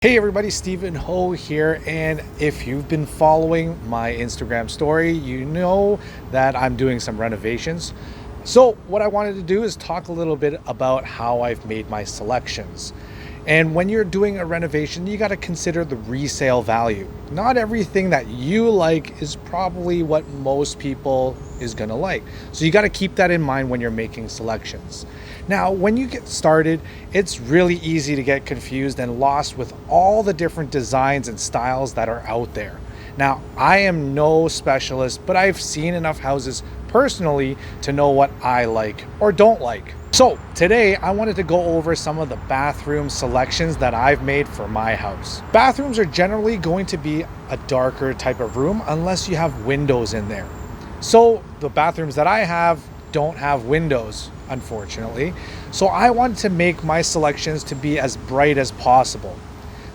Hey everybody, Stephen Ho here, and if you've been following my Instagram story, you know that I'm doing some renovations. So what I wanted to do is talk a little bit about how I've made my selections. And when you're doing a renovation, you got to consider the resale value. Not everything that you like is probably what most people is going to like. So you got to keep that in mind when you're making selections. Now, when you get started, it's really easy to get confused and lost with all the different designs and styles that are out there. Now, I am no specialist, but I've seen enough houses personally to know what I like or don't like. So today I wanted to go over some of the bathroom selections that I've made for my house. Bathrooms are generally going to be a darker type of room unless you have windows in there. So the bathrooms that I have don't have windows, unfortunately. So I wanted to make my selections to be as bright as possible.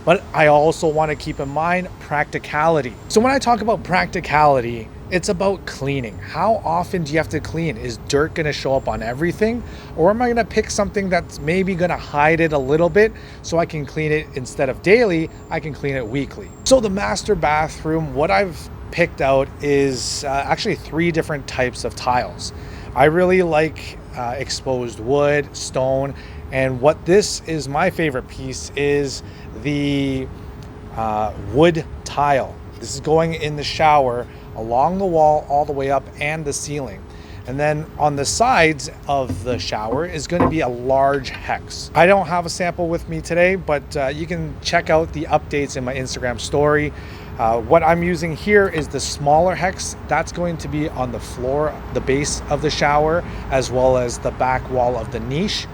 But I also want to keep in mind practicality. So when I talk about practicality, it's about cleaning. How often do you have to clean? Is dirt going to show up on everything? Or am I going to pick something that's maybe going to hide it a little bit so I can clean it instead of daily, I can clean it weekly. So the master bathroom, what I've picked out is actually 3 different types of tiles. I really like exposed wood, stone, and what this is my favorite piece is the wood tile. This is going in the shower along the wall all the way up and the ceiling. And then on the sides of the shower is going to be a large hex. I don't have a sample with me today, but you can check out the updates in my Instagram story. What I'm using here is the smaller hex. That's going to be on the floor, the base of the shower, as well as the back wall of the niche.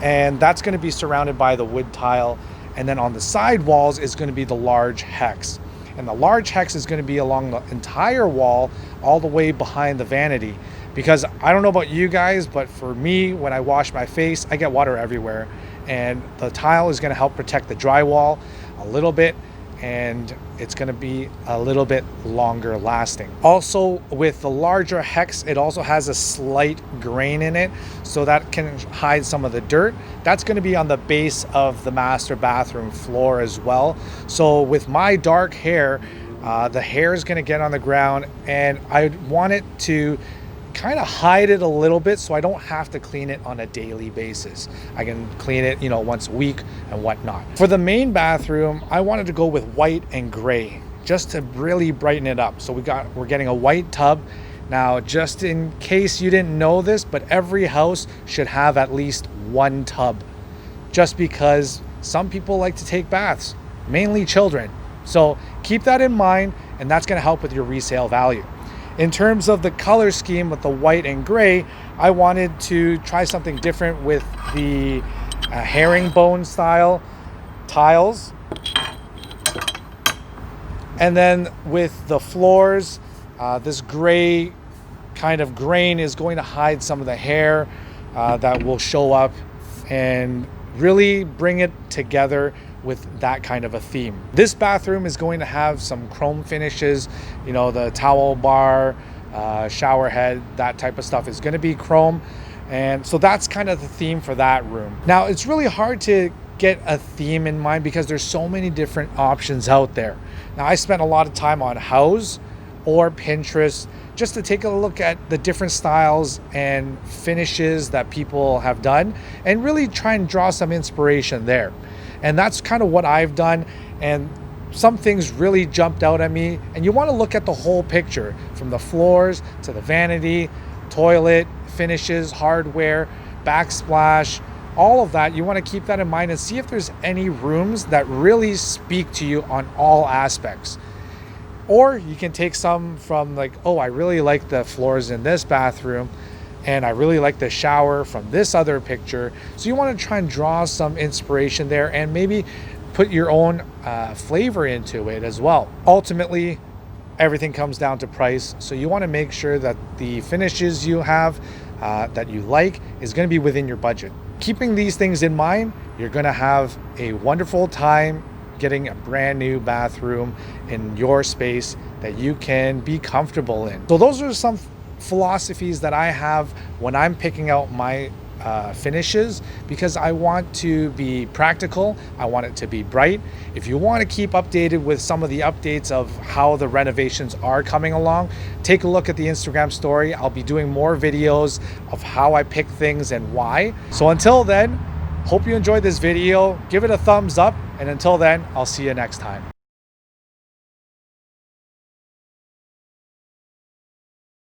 And that's going to be surrounded by the wood tile. And then on the side walls is going to be the large hex. And the large hex is going to be along the entire wall, all the way behind the vanity. Because I don't know about you guys, but for me, when I wash my face, I get water everywhere. And the tile is going to help protect the drywall a little bit, and it's going to be a little bit longer lasting. Also, with the larger hex, it also has a slight grain in it, so that can hide some of the dirt. That's going to be on the base of the master bathroom floor as well. So with my dark hair, the hair is going to get on the ground, and I want it to kind of hide it a little bit so I don't have to clean it on a daily basis. I can clean it, once a week and whatnot. For the main bathroom, I wanted to go with white and gray just to really brighten it up. So we're getting a white tub. Now, just in case you didn't know this, but every house should have at least 1 tub, just because some people like to take baths, mainly children. So keep that in mind, and that's going to help with your resale value. In terms of the color scheme with the white and gray, I wanted to try something different with the herringbone style tiles. And then with the floors, this gray kind of grain is going to hide some of the hair that will show up and really bring it together with that kind of a theme. This bathroom is going to have some chrome finishes, the towel bar, shower head, that type of stuff is going to be chrome. And so that's kind of the theme for that room. Now, it's really hard to get a theme in mind because there's so many different options out there. Now, I spent a lot of time on Houzz or Pinterest just to take a look at the different styles and finishes that people have done and really try and draw some inspiration there. And that's kind of what I've done. And some things really jumped out at me. And you want to look at the whole picture, from the floors to the vanity, toilet, finishes, hardware, backsplash, all of that. You want to keep that in mind and see if there's any rooms that really speak to you on all aspects. Or you can take some from I really like the floors in this bathroom, and I really like the shower from this other picture. So you want to try and draw some inspiration there and maybe put your own flavor into it as well. Ultimately, everything comes down to price. So you want to make sure that the finishes you have that you like is going to be within your budget. Keeping these things in mind, you're going to have a wonderful time getting a brand new bathroom in your space that you can be comfortable in. So those are some philosophies that I have when I'm picking out my finishes, because I want to be practical. I want it to be bright. If you want to keep updated with some of the updates of how the renovations are coming along, take a look at the Instagram story. I'll be doing more videos of how I pick things and why. So until then, hope you enjoyed this video. Give it a thumbs up, and until then, I'll see you next time.